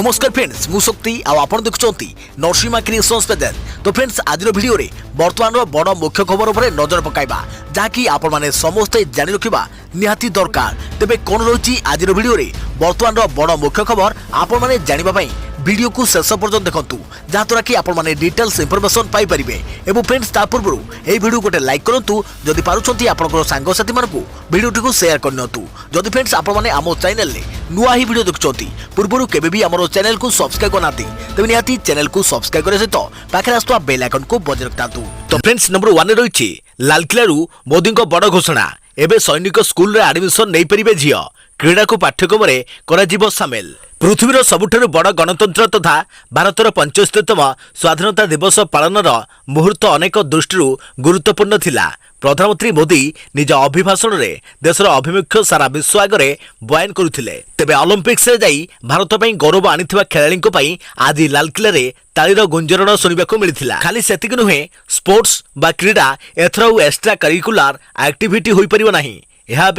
नमस्कार फ्रेंड्स मु शक्ति आपण देखुंती नरसिंहा क्रिएशंस पेज। तो फ्रेंड्स आज वीडियो रे वर्तमान बड़ मुख्य खबर उपर नजर पकाइबा जहाँकि आपण माने समस्ते जानि रखिबा निहाती दरकार। तेबे कोन रही आज वीडियो रे वर्तमान बड़ मुख्य खबर आपण माने जानिबा पई वीडियो को शेष पर्यंत देखंतु जहाँद्वारा कि आपण माने डिटेल्स इंफॉर्मेशन पाई परिबे। एवं फ्रेंड्स ता पूर्व ए वीडियो गोटे लाइक करंतु जदि पारुछंती आपनकर सांग साथी मानकु वीडियो को शेयर करनतु। जदि फ्रेंड्स आपण माने आमो चैनल ले नुआ ही वीडियो देखुछंती पूर्वरु केबे भी हमरो चैनल को सब्सक्राइब करनाती तबे निहाती चैनल को सब्सक्राइब करे सहित पाखे आस्तुवा बेल आइकन को बजाय रखतातु। तो फ्रेंड्स नंबर 1 रे रहिछि लालकिलारु मोदी को बड़ घोषणा। एबे सैनिक स्कूल रे एडमिशन नै परिबे झियो क्रीड़ा को पाठ्यक्रम रे कराजिबो शामिल। पृथ्वीर सबुठारु बड़ गणतंत्र तथा भारतर 75तम स्वाधीनता दिवस पालनर मुहूर्त अनेक दृष्टि गुरुत्वपूर्ण थिला। प्रधानमंत्री मोदी निज अभिभाषण रे देशर अभिमुख्य सारा विश्व आगे बयान करुथिले। तेबे ओलंपिक्स रे जाई भारत पई गौरव आनिथिबा खेलाड़ींको पई आज लालकिला रे तालीर गुंजरण सुनिबाको मिलिथिला। खाली सेतिक नुहे स्पोर्ट्स बा क्रीड़ा एथरो एक्स्ट्रा करिकुलर एक्टिविटी होई परिबो नाही। यह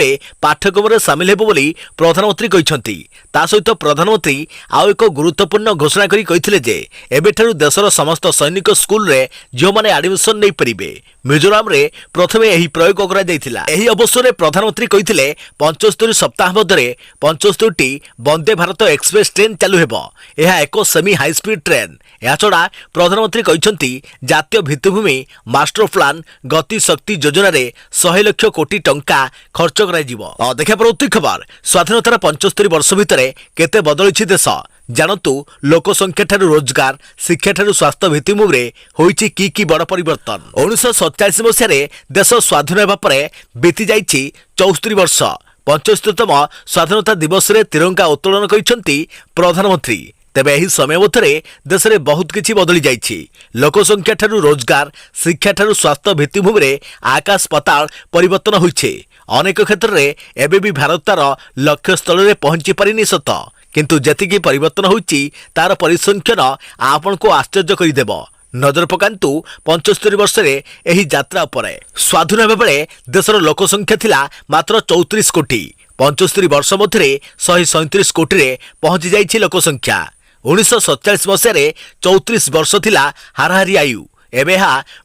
पाठ्यक्रम में सामिल हेबो बोली प्रधानमंत्री कहिसंती। ता सहित प्रधानमंत्री आउ एक गुरुत्वपूर्ण घोषणा करी कहिथिले जे एबेठारु देशर समस्त सैनिक स्कूल रे जो माने एडमिशन नै परिबे। मिजोराम रे प्रथमे एही प्रयोग करा जायतिला। एही अवसर रे प्रधानमंत्री कहिथिले 75 सप्ताह मध्यरे 75 T Vande Bharat express train चालू हेबो। यह एक सेमी हाई स्पीड ट्रेन। याछड़ा प्रधानमंत्री कहिसंती जातीय भित्तिभूमि मास्टर प्लान गति शक्ति योजना रे 100 लाख कोटी टंका खर्च करा जिवो। देखा प्रति खबर स्वाधीनतार 75 वर्ष भितरे केते बदलिछि देश जानतु। लोक संख्या ठारू रोजगार शिक्षा ठारू स्वास्थ्य भित्तिभूमि रे होइछि की बड़ परिवर्तन। 1947 मसिया रे देश स्वाधीन हेबा परे बीती जाइछि 74 वर्ष। 75तम स्वाधीनता दिवस रे तिरंगा उत्तोलन करिसंती प्रधानमंत्री। तेबे एही समय मध्य देश में बहुत किछि बदली जाइछि। लोक संख्या ठारू रोजगार शिक्षा ठारू स्वास्थ्य भित्तिभूमि रे आकाश पाताल परिवर्तन होइछे। अनेक क्षेत्र में एबे भी भारतार लक्ष्य स्थल रे पहुंची पारिनी सत, किंतु जेतिकी परिवर्तन होइछि तार परिसंख्यान आपण को आश्चर्य करिदेबो। नजर पकांतु 75 वर्ष रे एही यात्रा उपरे। स्वाधीन हेबा बेले देशर लोक संख्या थिला मात्र 34 कोटी। 75 वर्ष मध्य 137 कोटी रे पहुंची जाइछि लोक संख्या। 1947 मसीह 34 वर्ष थिला हाराहारी आयु। एबे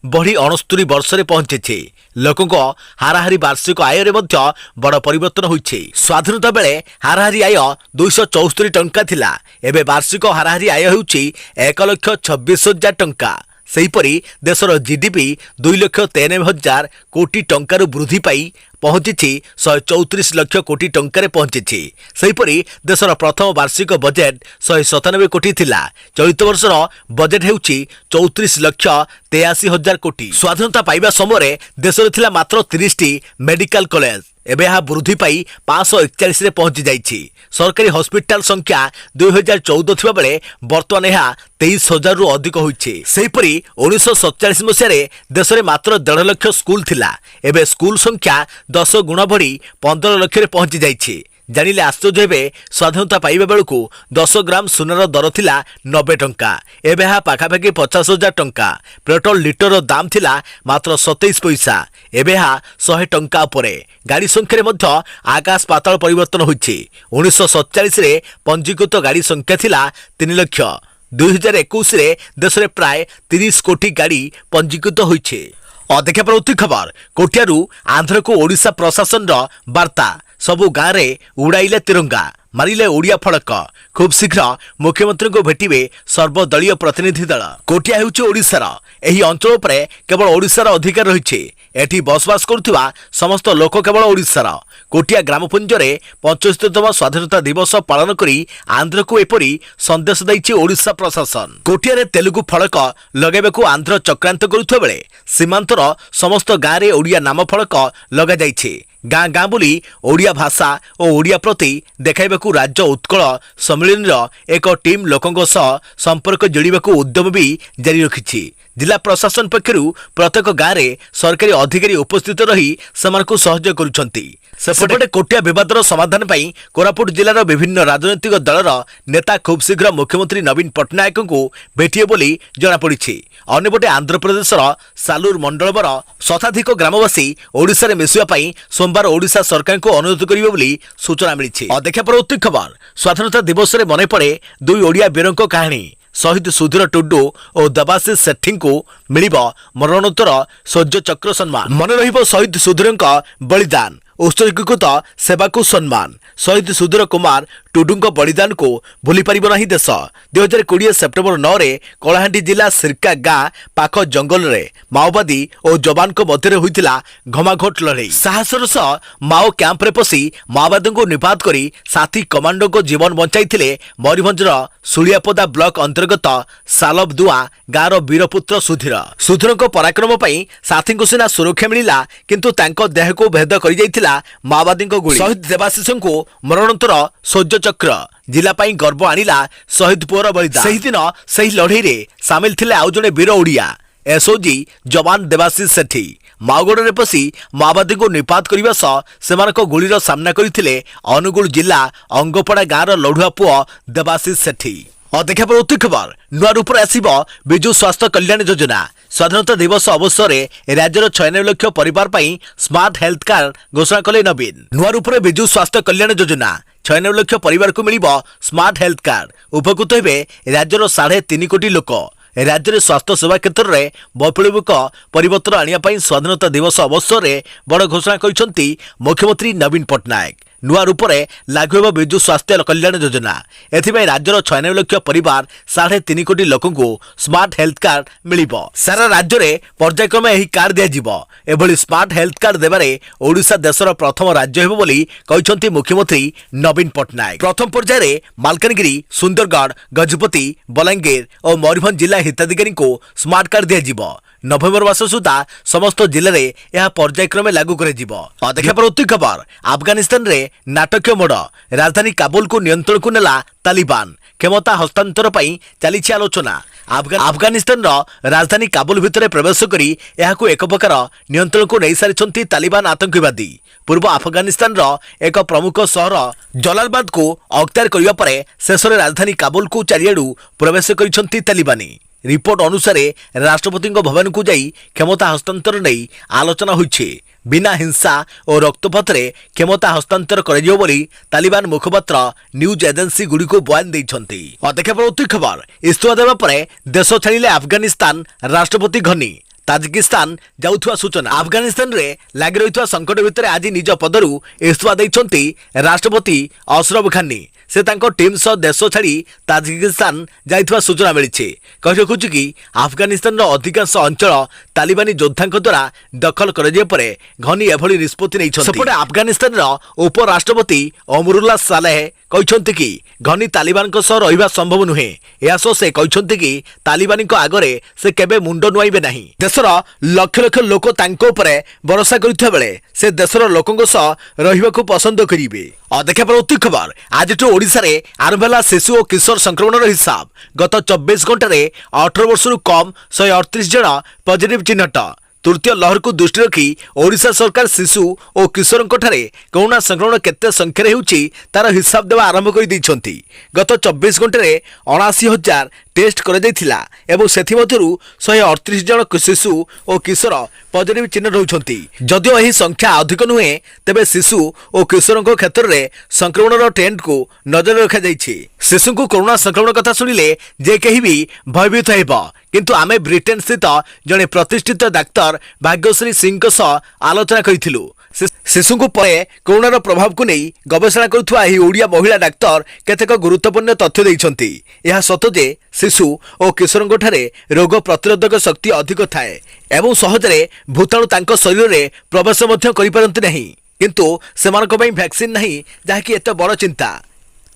बढ़ी 69 वर्ष रे पहुंचे। लोकों हाराहारी वार्षिक आय रे मध्य बड़ परिवर्तन होइछे। स्वाधीनता बेले हाराहारी आय 274 टंका थिला। एबे वार्षिक हाराहारी आय होउछि 1,26,000 टंका। सेहीपरि देशर जीडीपी 2,93,000 कोटी टंकार वृद्धि पाई पहुंची 134 लाख कोटी टंकार पहुंची। सेहीपरि देशर प्रथम वार्षिक बजेट 197 कोटी थिला। चलित वर्षर बजेट हेउछि 34,83,000 कोटी। स्वाधीनता पाइबा समय देशर थिला मात्र 30 टी मेडिकल कॉलेज। एबे वृद्धि पाई 541 रे पहुंची जाइछि। सरकारी हॉस्पिटल संख्या 2014 थिबा बेले वर्तमान 23,000 रु अधिक होइछि। सेहीपरि 1947 मसिया देश में मात्र 1.5 लाख स्कूल थिला। एबे स्कूल संख्या 10 गुण बढ़ी 15 लाख रे पहुंची जाइछि। जानिले आश्चर्य हेबे स्वाधीनता पाइबा बेलकु 10 ग्राम सुनार दर थिला 90 टंका। एबे पाखापाखि 50,000 टंका। पेट्रोल लिटर दाम थिला मात्र 27 पैसा। एबे 100 टंका उपरे। गाड़ी संख्या मध्य आकाश पाताल परिवर्तन होइछि। 1947 रे पंजीकृत गाड़ी संख्या थिला 3 लाख। 2021 रे देश रे प्राय 30 कोटी गाड़ी पंजीकृत होइछि। देखा प्रति खबर कोटियारू आंध्र को ओडिशा प्रशासन रो वार्ता। सबु गाँव रे उड़ाइले तिरंगा मारिले ओडिया फड़क। खूब शीघ्र मुख्यमंत्री को भेटिबे सर्वदलीय प्रतिनिधि दल। कोटिया हेउछि ओडिशार। एही अंचल उपरे केवल ओडिशार अधिकार रहिछि। एठी बसवास करुथिबा समस्त लोक केवल ओडिशार। कोटिया ग्रामपुंज रे 75तम स्वाधीनता दिवस पालन करी आंध्र को एपरी संदेश दैछि ओडिशा प्रशासन। कोटिया रे तेलुगु फड़क लगाइबाकू आंध्र चक्रांत करुथिबा बेले सीमांतर समस्त गाँव रे ओडिया नाम फड़क लगा जाइछि। गाँ गाँ बुली ओडिया भाषा और ओडिया प्रति देखाइबाकू राज्य उत्कल सम्मेलन एक टीम लोकों सह संपर्क जोड़ाकू उद्यम भी जारी रखिछि। जिला प्रशासन पक्षरु प्रत्येक गाँव में सरकारी अधिकारी उपस्थित रही सहयोग करुछंती। सेपटे कोटिया विवादर समाधान पाई कोरापुट जिलार विभिन्न राजनैतिक दलर नेता खूब शीघ्र मुख्यमंत्री नवीन पट्टनायक को भेटिए बोली जनापड़ी। अन्यपटे आंध्र प्रदेशर सालूर मंडलर शताधिक ग्रामवासी ओडिशा रे मिसिबा पाई सोमवार ओडिशा सरकार को अनुरोध करिवे बोली सूचना मिली। अदेखा परवर्ती खबर स्वाधीनता दिवस रे मने पड़े दुई ओडिया वीरंको कहानी। शहीद सुधीर टुडू और देवाशीष सेठी को मिल मरणोत्तर शौर्य चक्र सम्मान। मन रहिबो शहीद सुधीर बलिदान उत्सर्गीकृत सेवा को सम्मान। शहीद सुधीर कुमार टुडू बलिदान को भूली पारिबो नाही देश। 2020 सेप्टेम्बर 9 रे कलाहांडी जिला सिरका गाँ पाख जंगल रे माओवादी और जवान को मध्य होइतिला घमाघोट लड़ाई। साहसर सह माओ कैंप रे पसी माओवादी को निपात करी साथी कमांडो को जीवन बंचाइथिले मयूरभंजर सुलियापदा ब्लॉक अंतर्गत सालबदुआ गाँव वीरपुत्र सुधीर। सुधीर पराक्रम पाई साथी को सिना सुरक्षा मिला किंतु तांको देह को भेद करि जाइथिला माओवादी गोली। शहीद देवाशीष को मरणोत्तर शौर्य चक्र जिला पाई गर्व आनिला शहीद पुअर बलिदान। सही दिन सही लड़ाई रे सामिल थिले आउ जणे वीर ओडिया एसओजी जवान देवाशीष सेठी। माओगढ़ रे पसी माओवादी को निपात करने सह सेमानक गोलीर सामना करथिले अनुगुल जिला अंगपड़ा गाँव लड़ुआ पुओ देवाशीष सेठी। अदेखा पर खबर नुआ रूप आसिबो विजु स्वास्थ्य कल्याण योजना। स्वाधीनता दिवस अवसर में राज्यर 96 लाख परिवार पाई स्मार्ट हेल्थ कार्ड घोषणा कले नवीन। नुआ रूप विजु स्वास्थ्य कल्याण योजना 96 लाख परिवार को मिलिबो स्मार्ट हेल्थ कार्ड। उपकृत हेबे राज्यर 3.5 कोटी लोक। राज्य में स्वास्थ्य सेवा क्षेत्र में वैप्लविक परिवर्तन आने स्वाधीनता दिवस अवसर में बड़ घोषणा कर मुख्यमंत्री नवीन पट्टनायक। नुआ रूप से लागू होगा विजु स्वास्थ्य कल्याण योजना। एथिपाई राज्यर 96 लाख परिवार 3.5 कोटी लोक स्मार्ट हेल्थ कार्ड मिलिबो। सारा राज्य में पर्यायक्रमे यही कार्ड दिया एभली स्मार्ट हेल्थ कार्ड देबारे ओडिशा देशर प्रथम राज्य हेबो बोली कहिसंती मुख्यमंत्री नवीन पट्टनायक। प्रथम पर्याय रे मालकानगिरी, सुंदरगढ़, गजपति, बलांगीर और मयूरभंज जिला हिताधिकारी को स्मार्ट कार्ड दिया। नवेम्बर मास सुधा समस्त जिले में यह पर्यायक्रमे लागू कर खबर अफगानिस्तान रे नाटकीय मोड़ राजधानी काबुल को नियंत्रण को नेला तालिबान। क्षमता हस्तांतर पाई चली आलोचना। अफगानिस्तान राजधानी काबुल भितर प्रवेश करी यहाकू एक प्रकार नियंत्रण को नहीं सारी तालिबान आतंकवादी। पूर्व अफगानिस्तान एक प्रमुख सहर जलालबाद को अख्तियार करने पर शेष राजधानी काबुल को चारिआडू प्रवेश करिसेंती तालिबानी। रिपोर्ट अनुसार राष्ट्रपति भवन को जाई क्षमता हस्तांतर नहीं आलोचना होइछे। बिना हिंसा और रक्तपात रे क्षमता हस्तांतर करियो बोली तालिबान मुखपात्र न्यूज एजेंसी गुडी को बयान दैछंती। अदेखा पर खबर इस्तीफा देबा परे देश छाड़िले अफगानिस्तान राष्ट्रपति घनी। ताजिकिस्तान जाउथुआ सूचना। अफगानिस्तान रे लागि रहितुआ संकट भितर आज निज पदरु इस्तीफा दैछंती राष्ट्रपति अशरफ घनी। से तांको टीम सह देश छाड़ी ताजिकिस्तान जाइथुआ सूचना मिली। कहि रखुछु कि अफगानिस्तान रो अधिकांश अंचल तालिबानी योद्धांक द्वारा दखल कर परे घनी एभली निष्पत्ति नै छथि। सेपटे अफगानिस्तान रो उपराष्ट्रपति अमरुल्लाह सालेह कहते कि घनी तालिबान सह रहिबा संभव नुहे। यासो से कहते कि तालिबानी आगरे से केबे मुंड नुआइबे नाही। देशर लक्ष लक्ष लोक तांको उपरे भरोसा करिथा बेले से देशर लोकंक सह रहिबाकू पसंद करिवे। अदेखा पर खबर आज ओडिशा रे आरंभ होला शिशु और किशोर संक्रमण हिसाब। गत 24 घंटा रे 18 वर्ष कम 138 जन पॉजिटिव चिन्हट। तृतीय लहर को दृष्टि रखी ओडिशा सरकार शिशु और किशोर कोरोना संक्रमण केते संख्या होउची तार हिसाब देवा आरंभ कर दैछंती। गत 24 घंटे रे 79,000 टेस्ट कर दैथिला एवं सेथि मध्यरु 138 जन शिशु और किशोर पॉजिटिव चिन्ह रहउछंती। जदियो एही संख्या अधिक नुहे तेबे शिशु और किशोर क्षेत्र में संक्रमण ट्रेंड को नजर रखा जाइछि। शिशु को कोरोना संक्रमण कथा सुनिले जे केही भी भयभीत हेबो किंतु आमे ब्रिटेन स्थित जड़े प्रतिष्ठित डाक्तर भाग्यश्री सिंह सह आलोचना करिथिलु। शिशु को परे कोरोनार प्रभाव को नहीं गवेषणा करुवा ओडिया महिला डाक्तर केतेक गुरुत्वपूर्ण तथ्य दैछंती। यह सत जे शिशु और किशोर ठारे रोग प्रतिरोधक शक्ति अधिक थाए एवं सहजरे भूताणु तांको शरीर में प्रवेश मध्य करि पारंती नहीं किंतु सेमानक पई वैक्सीन नहीं जाकी एते बड़ चिंता।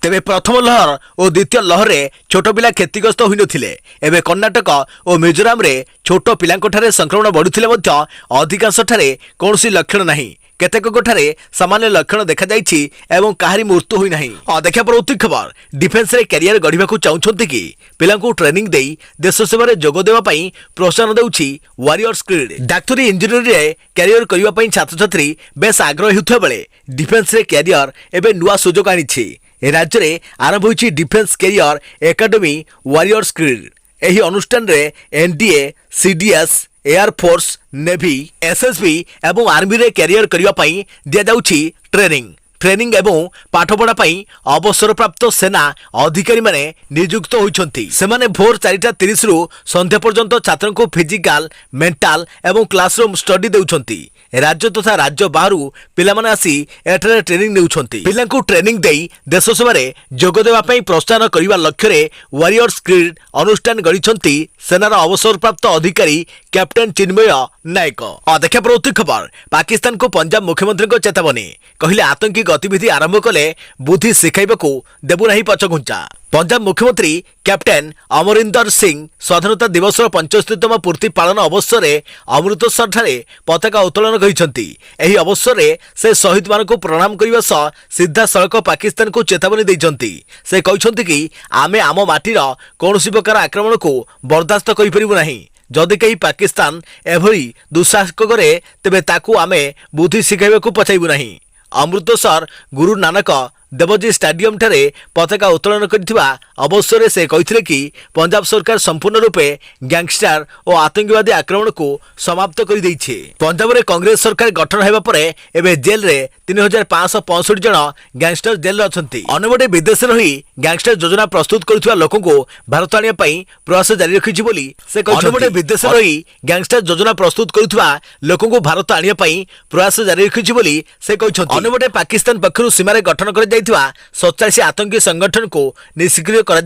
तेबे प्रथम लहर और द्वितीय लहर रे छोट पिला क्षतिग्रस्त होई नथिले। एबे कर्णाटक और मिजोराम रे छोट पिलांक ठारे संक्रमण बढ़ुथिले मध्य अधिकांश ठारे कोनोसी लक्षण नहीं केतेकଠାରେ सामान्य लक्षण देखा जाइछि एवं काहारी मृत्यु होई नाही। देखा परवर्ती खबर डिफेन्स रे कैरियर गढ़िबा को चाहुछन्ति कि पिलांकु ट्रेनिंग देई देश सेवा रे जोग देबा पई प्रोत्साहन देउछि वारियर्स क्रीड। डाक्टरी इंजीनियरिंग रे कैरियर करिबा पई छात्र छात्री बेस आग्रह हेउथबा बेले डिफेन्स रे कैरियर एबे नुवा सुजोग आनिछि। ए राज्य रे आरंभ होइछि defence career academy warriors creed. एही अनुष्ठान रे NDA, CDS, air force, navy, SSB एवं आर्मी रे कैरियर करिबा पई दिया जाउछि ट्रेनिंग एवं पाठपढ़ा पई अवसर प्राप्त सेना अधिकारी माने नियुक्त होइछन्ति। सेमाने भोर 4:30 रु संध्या पर्यंत छात्रन को फिजिकल, मेंटल एवं क्लासरूम स्टडी देउछन्ति। राज्य तथा राज्य बाहरु पिला माने आसी एठारे ट्रेनिंग नेउछन्ति। पिला को ट्रेनिंग देई देश सेवा रे जोग देबा पई प्रोत्साहन करिबा लक्ष्य रे वारियर्स क्रीड अनुष्ठान गढिछन्ति सेनार अवसर प्राप्त अधिकारी कैप्टेन चिन्मय नायक। देखा परवर्ती खबर पाकिस्तान को पंजाब मुख्यमंत्री को चेतावनी कहले आतंकी गतिविधि आरंभ कले बुद्धि शिखाइबाकू देबु नाही पछघुंचा। पंजाब मुख्यमंत्री कैप्टेन अमरिंदर सिंह स्वाधीनता दिवस 75तम पूर्ति पालन अवसर में अमृतसर ठारे पताका उत्तोलन करिसेंति। एही अवसर में से शहीद मान को प्रणाम करने सह सीधा सड़क पाकिस्तान को चेतावनी देइछन्ति। से कहिसेंति कि आमे आम माटीर कौनसी प्रकार आक्रमण को बर्दाश्त करि परिबु नाही। जदि कहीं पाकिस्तान एभली दुस्साहस करे तेबे ताकू आमे बुद्धि शिखाइबाकू पछाइबु नाही। अमृतसर गुरु नानक देवजी स्टाडियम ठारे पताका उत्तोलन करथिबा अवसर से कहिथिले कि पंजाब सरकार संपूर्ण रूपे गैंगस्टर और आतंकवादी आक्रमण को समाप्त कर दैछे। पंजाब रे कांग्रेस सरकार गठन हेबा परे एबे जेल रे 3565 जन गैंगस्टर जेल रे अछंती। अन्यबटे विदेश रही गैंगस्टर योजना प्रस्तुत करथिबा लोकन को भारत आनिया पई प्रयास जारी रखिछि बोली से कहिछन्ति। अन्यबटे विदेश रही गैंगस्टर योजना प्रस्तुत करथिबा लोकन को भारत आनिया पई प्रयास जारी रखिछि बोली से कहिछन्ति। अन्यबटे पाकिस्तान पक्षरु सीमा रे गठन कर 87 आतंकी संगठन को निष्क्रिय कर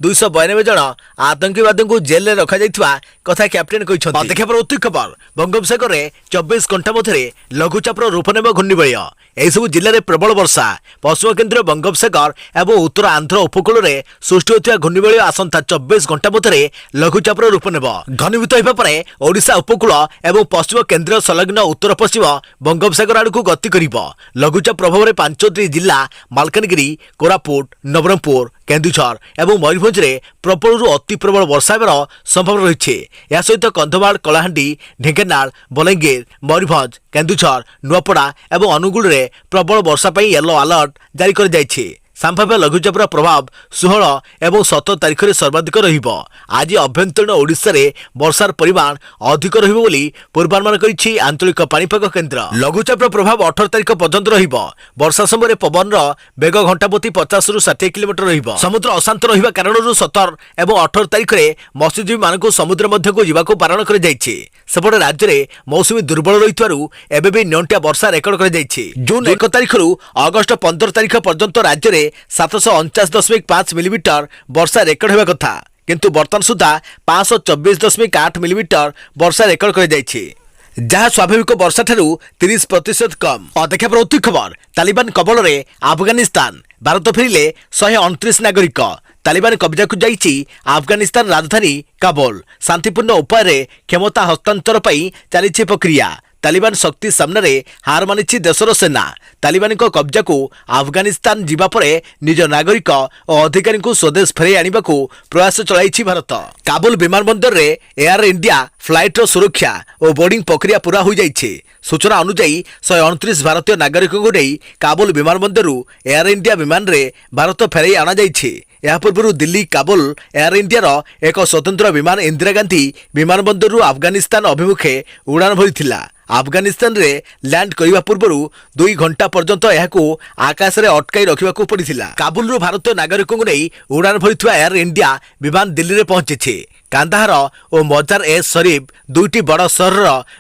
292 जन आतंकवादी को जेल में रखा कथा कैप्टेन कहते। देखा परवर्ती खबर बंगोपसागर में 24 घंटा मध्य लघुचापर रूप नेब घूर्णिबलय। एसबू जिले में प्रबल वर्षा पश्चिम केन्द्र बंगोपसागर और उत्तर आंध्र उपकूल में सृष्टि होता घूर्णिबलय आसंता 24 घंटा मध्य लघुचापर रूप नेब। घनीभूत होगा ओडिशा उपकूल और पश्चिम केन्द्र संलग्न उत्तर पश्चिम बंगोपसागर आड़ को गति कर लघुचाप प्रभाव में 5टी जिला मालकानगिरी, कोरापुट, नवरंगपुर, केन्दुझर और मयूरभंज में प्रबल अति प्रबल वर्षा होगार संभावना रही। यह सहित कंधमाल, कलाहांडी, ढेंकानाल, बलांगीर, मयूरभंज, केन्दुझर, नुआपड़ा और अनुगुल में प्रबल वर्षा पर येलो अलर्ट जारी कर जाइछे। संभाव्य लघुचापर प्रभाव 16 और 17 तारीख में सर्वाधिक रहिबो। आज अभ्यंतरीण ओडिशा रे वर्षार परिमाण अधिक रहिबो बोली पूर्वानुमान करिछि आंचलिक पाणीपाग केन्द्र। लघुचापर प्रभाव 18 तारीख पर्यंत रहिबो। वर्षा समय पवन बेग घंटा प्रति 50 रु 60 किलोमीटर रहिबो। समुद्र अशांत रहिबा कारणरू 17 और 18 तारीख में मत्स्यजीवी मानक समुद्र मध्य को जीवा को बारण कर जाइछि। सेपटे राज्य में मौसुमी दुर्बल रहितवारु एबे भी नियंटिया वर्षा रेकर्ड कर जाइछि। जून 1 तारीख रु अगस्त 15 तारीख पर्यंत राज्य में 749.5 मिलीमीटर वर्षा रेकर्ड होगा कथा किंतु बर्तमान सुधा 524.8 मिलीमीटर वर्षा रेकर्ड कर जाइछि, जहाँ स्वाभाविक वर्षा ठारू 30% कम। देखा परवर्ती खबर तालिबान कबल रे अफगानिस्तान भारत फेरिले 129 नागरिक। तालिबान कब्जा को जाइछि अफगानिस्तान राजधानी काबुल। शांतिपूर्ण उपाय क्षमता हस्तांतर पाई चली प्रक्रिया। तालिबान शक्ति सामने हार मानिछि देशर सेना। तालिबान कब्जा को अफगानिस्तान जीवा परे निज नागरिक और अधिकारी को स्वदेश फेरे आनिबा को प्रयास चलाइछि भारत। काबुल विमानबंदर रे एयर इंडिया फ्लाइट सुरक्षा और बोर्डिंग प्रक्रिया पूरा हो जाइछि। सूचना अनुसार 129 भारतीय नागरिकों को नहीं काबुल विमानबंदर एयर इंडिया विमान रे भारत फेरे आना जाइछि। यह पूर्व दिल्ली काबुल एयर इंडिया एक स्वतंत्र विमान इंदिरा गांधी विमानबंदर अफगानिस्तान अभिमुखे उड़ान भरिथिला। अफगानिस्तान रे लैंड करने पूर्व 2 घंटा पर्यंत यह आकाश में अटकाई रखा पड़ा। काबुल भारतीय नागरिकों नहीं उड़ान भरी एयर इंडिया विमान दिल्ली में पहुंची। कांदाहार और मजार ए शरीफ 2टी बड़ सहर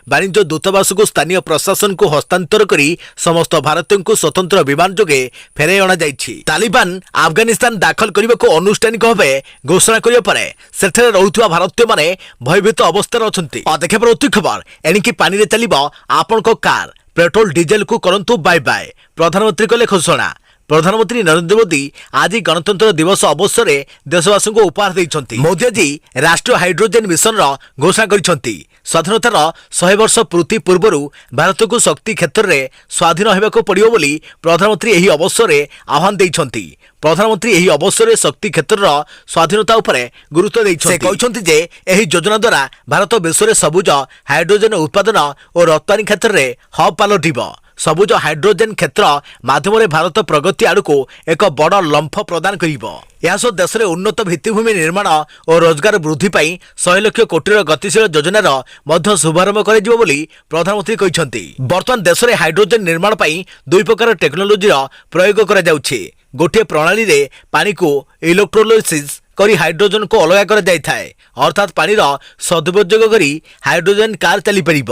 वाणिज्य दूतावास को स्थानीय प्रशासन को हस्तांतर करी समस्त भारतीयों को स्वतंत्र विमान जोगे फेराई अणा जाइछि। तालिबान अफगानिस्तान दाखल करने को अनुष्ठानिक भावे घोषणा करने पर सेठे रहुथिबा भारतीय माने भयभीत अवस्था अछंती। देखा परवर्ती खबर एणिकी पानी रे चलिबो आपन को कार पेट्रोल डीजेल को करंतु बाय बाय प्रधानमंत्री कले घोषणा। प्रधानमंत्री नरेंद्र मोदी आज गणतंत्र दिवस अवसर में देशवासी को उपहार देइछन्ति। मोदी जी राष्ट्रीय हाइड्रोजेन मिशन घोषणा करिछन्ति। ସ୍ୱାଧୀନତାର 100 ବର୍ଷ ପୂର୍ତ୍ତି ପୂର୍ବରୁ ଭାରତକୁ ଶକ୍ତି କ୍ଷେତ୍ରରେ ସ୍ୱାଧୀନ ହେବାକୁ ପଡ଼ିବ ବୋଲି ପ୍ରଧାନମନ୍ତ୍ରୀ ଏହି ଅବସରରେ ଆହ୍ୱାନ ଦେଇଛନ୍ତି। ପ୍ରଧାନମନ୍ତ୍ରୀ ଏହି ଅବସରରେ ଶକ୍ତି କ୍ଷେତ୍ରର ସ୍ୱାଧୀନତା ଉପରେ ଗୁରୁତ୍ୱ ଦେଇଛନ୍ତି। ସେ କହିଛନ୍ତି ଯେ ଏହି ଯୋଜନା ଦ୍ୱାରା ଭାରତ ବିଶ୍ୱରେ ସବୁଜ ହାଇଡ୍ରୋଜେନ ଉତ୍ପାଦନ ଓ ରପ୍ତାନି କ୍ଷେତ୍ରରେ ହବ୍ ପାଲଟିବ। ସବୁଜ ହାଇଡ୍ରୋଜେନ କ୍ଷେତ୍ର ମାଧ୍ୟମରେ ଭାରତ ପ୍ରଗତି ଆଡ଼କୁ ଏକ ବଡ଼ ଲମ୍ଫ ପ୍ରଦାନ କରିବ। ଏହାସହ ଦେଶରେ ଉନ୍ନତ ଭିତ୍ତିଭୂମି ନିର୍ମାଣ ଓ ରୋଜଗାର ବୃଦ୍ଧି ପାଇଁ 100 ଲକ୍ଷ କୋଟିର ଗତିଶୀଳ ଯୋଜନାର ମଧ୍ୟ ଶୁଭାରମ୍ଭ କରାଯିବ ବୋଲି ପ୍ରଧାନମନ୍ତ୍ରୀ କହିଛନ୍ତି। ବର୍ତ୍ତମାନ ଦେଶରେ ହାଇଡ୍ରୋଜେନ ନିର୍ମାଣ ପାଇଁ ଦୁଇ ପ୍ରକାର ଟେକ୍ନୋଲୋଜିର ପ୍ରୟୋଗ କରାଯାଉଛି। ଗୋଟିଏ ପ୍ରଣାଳୀରେ ପାଣିକୁ ଇଲେକ୍ଟ୍ରୋଲାଇସିସ୍ କରି ହାଇଡ୍ରୋଜେନକୁ ଅଲଗା କରାଯାଇଥାଏ, ଅର୍ଥାତ୍ ପାଣିର ସଦୁପଯୋଗ କରି ହାଇଡ୍ରୋଜେନ କାର୍ ଚାଲିପାରିବ।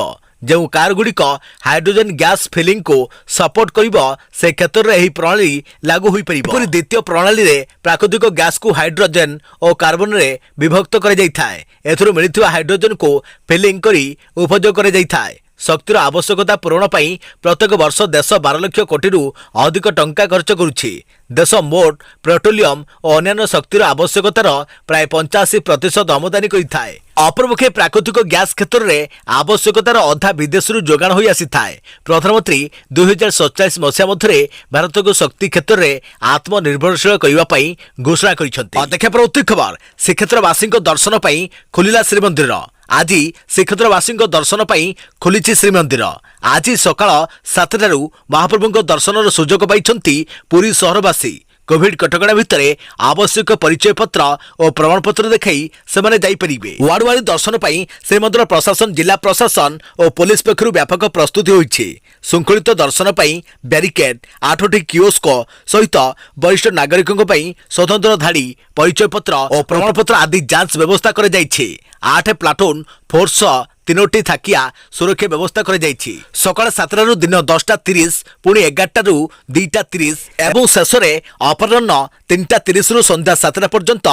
ଯେଉଁ କାରଗୁଡ଼ିକ ହାଇଡ୍ରୋଜେନ ଗ୍ୟାସ୍ ଫିଲିଂକୁ ସପୋର୍ଟ କରିବ ସେ କ୍ଷେତ୍ରରେ ଏହି ପ୍ରଣାଳୀ ଲାଗୁ ହୋଇପାରିବ। ଏପରି ଦ୍ୱିତୀୟ ପ୍ରଣାଳୀରେ ପ୍ରାକୃତିକ ଗ୍ୟାସ୍କୁ ହାଇଡ୍ରୋଜେନ ଓ କାର୍ବନରେ ବିଭକ୍ତ କରାଯାଇଥାଏ। ଏଥିରୁ ମିଳିଥିବା ହାଇଡ୍ରୋଜେନକୁ ଫିଲିଂ କରି ଉପଯୋଗ କରାଯାଇଥାଏ। ଶକ୍ତିର ଆବଶ୍ୟକତା ପୂରଣ ପାଇଁ ପ୍ରତ୍ୟେକ ବର୍ଷ ଦେଶ 12 ଲକ୍ଷ କୋଟିରୁ ଅଧିକ ଟଙ୍କା ଖର୍ଚ୍ଚ କରୁଛି। ଦେଶ ମୋଟ ପେଟ୍ରୋଲିୟମ ଓ ଅନ୍ୟାନ୍ୟ ଶକ୍ତିର ଆବଶ୍ୟକତାର ପ୍ରାୟ 85% ଆମଦାନୀ କରିଥାଏ। ଅପରପକ୍ଷେ ପ୍ରାକୃତିକ ଗ୍ୟାସ୍ କ୍ଷେତ୍ରରେ ଆବଶ୍ୟକତାର ଅଧା ବିଦେଶରୁ ଯୋଗାଣ ହୋଇ ଆସିଥାଏ। ପ୍ରଧାନମନ୍ତ୍ରୀ 2047 ମସିହା ମଧ୍ୟରେ ଭାରତକୁ ଶକ୍ତି କ୍ଷେତ୍ରରେ ଆତ୍ମନିର୍ଭରଶୀଳ କରିବା ପାଇଁ ଘୋଷଣା କରିଛନ୍ତି। ଦେଖିବା ପରବର୍ତ୍ତୀ ଖବର, ଶ୍ରୀକ୍ଷେତ୍ରବାସୀଙ୍କ ଦର୍ଶନ ପାଇଁ ଖୋଲିଲା ଶ୍ରୀମନ୍ଦିର। ଆଜି ଶ୍ରୀକ୍ଷେତ୍ରବାସୀଙ୍କ ଦର୍ଶନ ପାଇଁ ଖୋଲିଛି ଶ୍ରୀମନ୍ଦିର। ଆଜି ସକାଳ 7ଟାରୁ ମହାପ୍ରଭୁଙ୍କ ଦର୍ଶନର ସୁଯୋଗ ପାଇଛନ୍ତି ପୁରୀ ସହରବାସୀ। କୋଭିଡ କଟକଣା ଭିତରେ ଆବଶ୍ୟକ ପରିଚୟ ପତ୍ର ଓ ପ୍ରମାଣପତ୍ର ଦେଖାଇ ସେମାନେ ଯାଇପାରିବେ। ୱାର୍ଡୱାରୀ ଦର୍ଶନ ପାଇଁ ଶ୍ରୀମନ୍ଦିର ପ୍ରଶାସନ, ଜିଲ୍ଲା ପ୍ରଶାସନ ଓ ପୋଲିସ ପକ୍ଷରୁ ବ୍ୟାପକ ପ୍ରସ୍ତୁତି ହୋଇଛି। ଶୃଙ୍ଖଳିତ ଦର୍ଶନ ପାଇଁ ବ୍ୟାରିକେଡ୍, 8ଟି କିଓସ୍କ ସହିତ ବରିଷ୍ଠ ନାଗରିକଙ୍କ ପାଇଁ ସ୍ୱତନ୍ତ୍ର ଧାଡ଼ି, ପରିଚୟ ପତ୍ର ଓ ପ୍ରମାଣପତ୍ର ଆଦି ଯାଞ୍ଚ ବ୍ୟବସ୍ଥା କରାଯାଇଛି। 8 ପ୍ଲାଟୁନ୍ ଫୋର୍ସ 3ଟି ଥାକିଆ ସୁରକ୍ଷା ବ୍ୟବସ୍ଥା କରାଯାଇଛି। ସକାଳ 7ଟାରୁ ଦିନ 10ଟା30, ପୁଣି 11ଟାରୁ 2ଟା30 ଏବଂ ଶେଷରେ ଅପରାହ୍ନ 3ଟା30ରୁ ସନ୍ଧ୍ୟା 7ଟା ପର୍ଯ୍ୟନ୍ତ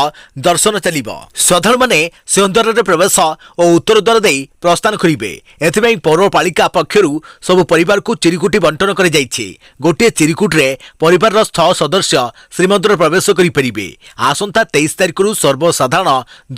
ଦର୍ଶନ ଚାଲିବ। ଶ୍ରଦ୍ଧାଳୁମାନେ ସିଂହଦ୍ୱାରରେ ପ୍ରବେଶ ଓ ଉତ୍ତର ଦ୍ୱାର ଦେଇ ପ୍ରସ୍ଥାନ କରିବେ। ଏଥିପାଇଁ ପୌରପାଳିକା ପକ୍ଷରୁ ସବୁ ପରିବାରକୁ ଚିରିକୁଟି ବଣ୍ଟନ କରାଯାଇଛି। ଗୋଟିଏ ଚିରିକୁଟିରେ ପରିବାରର 6 ସଦସ୍ୟ ଶ୍ରୀମନ୍ଦିର ପ୍ରବେଶ କରିପାରିବେ। ଆସନ୍ତା 23 ତାରିଖରୁ ସର୍ବସାଧାରଣ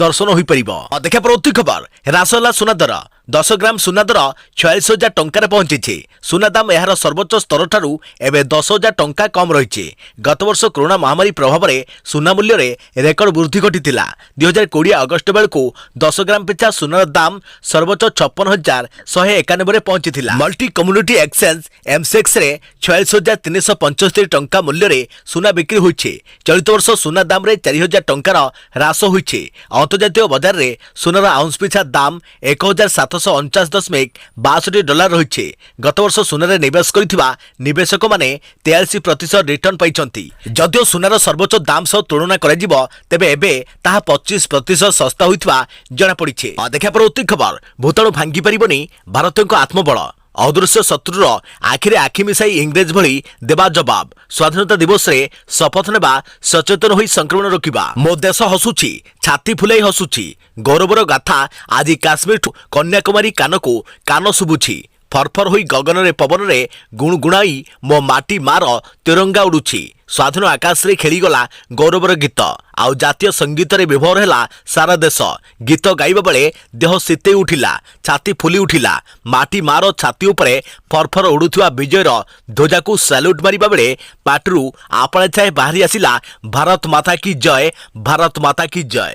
ଦର୍ଶନ ହୋଇପାରିବ। ଦେଖିବା ପରବର୍ତ୍ତୀ ଖବର, ହ୍ରାସ ହେଲା ସୁନା ଦର। 10 ଗ୍ରାମ ସୁନା ଦର 46,000 ଟଙ୍କାରେ ପହଞ୍ଚିଛି। ସୁନା ଦାମ ଏହାର ସର୍ବୋଚ୍ଚ ସ୍ତରଠାରୁ ଏବେ 10,000 ଟଙ୍କା କମ୍ ରହିଛି। ଗତବର୍ଷ କରୋନା ମହାମାରୀ ପ୍ରଭାବରେ ସୁନା ମୂଲ୍ୟରେ ରେକର୍ଡ ବୃଦ୍ଧି ଘଟିଥିଲା। 2020 ଅଗଷ୍ଟ ବେଳକୁ 10 ଗ୍ରାମ ପିଛା ସୁନାର ଦାମ ସର୍ବୋଚ୍ଚ 56,191ରେ ପହଞ୍ଚିଥିଲା। ମଲ୍ଟି କମ୍ୟୁନିଟି ଏକ୍ସଚେଞ୍ଜ MCXରେ 46,375 ଟଙ୍କା ମୂଲ୍ୟରେ ସୁନା ବିକ୍ରି ହୋଇଛି। ଚଳିତ ବର୍ଷ ସୁନା ଦାମରେ 4,000 ଟଙ୍କାର ହ୍ରାସ ହୋଇଛି। ଅନ୍ତର୍ଜାତୀୟ ବଜାରରେ ସୁନାର ଆଉନ୍ସ ପିଛା ଦାମ 1,749.62 ଡଲାର ରହିଛି। ଗତବର୍ଷ ସୁନାରେ ନିବେଶ କରିଥିବା ନିବେଶକମାନେ 43% ରିଟର୍ଣ୍ଣ ପାଇଛନ୍ତି। ଯଦିଓ ସୁନାର ସର୍ବୋଚ୍ଚ ଦାମ ସହ ତୁଳନା କରାଯିବ, ତେବେ ଏବେ ତାହା 25% ଶସ୍ତା ହୋଇଥିବା ଜଣାପଡ଼ିଛି। ଦେଖିବା ପରବର୍ତ୍ତୀ ଖବର, ଭୂତାଣୁ ଭାଙ୍ଗି ପାରିବନି ଭାରତୀୟଙ୍କ ଆତ୍ମବଳ। ଅଦୃଶ୍ୟ ଶତ୍ରୁର ଆଖିରେ ଆଖି ମିଶାଇ ଇଂରେଜ ଭଳି ଦେବା ଜବାବ। ସ୍ୱାଧୀନତା ଦିବସରେ ଶପଥ ନେବା, ସଚେତନ ହୋଇ ସଂକ୍ରମଣ ରୋକିବା। ମୋ ଦେଶ ହସୁଛି, ଛାତି ଫୁଲାଇ ହସୁଛି। ଗୌରବର ଗାଥା ଆଜି କାଶ୍ମୀରଠୁ କନ୍ୟାକୁମାରୀ କାନକୁ କାନ ଶୁଭୁଛି। ଫରଫର ହୋଇ ଗଗନରେ ପବନରେ ଗୁଣଗୁଣାଇ ମୋ ମାଟି ମାର ତିରଙ୍ଗା ଉଡୁଛି। ସ୍ୱାଧୀନ ଆକାଶରେ ଖେଳିଗଲା ଗୌରବର ଗୀତ। ଆଉ ଜାତୀୟ ସଙ୍ଗୀତରେ ବିଭୋର ହେଲା ସାରା ଦେଶ। ଗୀତ ଗାଇବା ବେଳେ ଦେହ ଶୀତେଇ ଉଠିଲା, ଛାତି ଫୁଲି ଉଠିଲା। ମାଟି ମାର ଛାତି ଉପରେ ଫରଫର ଉଡୁଥିବା ବିଜୟର ଧ୍ୱଜାକୁ ସାଲ୍ୟୁଟ ମାରିବା ବେଳେ ପାଟିରୁ ଆପଣା ଛାଏ ବାହାରି ଆସିଲା, ଭାରତ ମାତା କି ଜୟ, ଭାରତ ମାତା କି ଜୟ।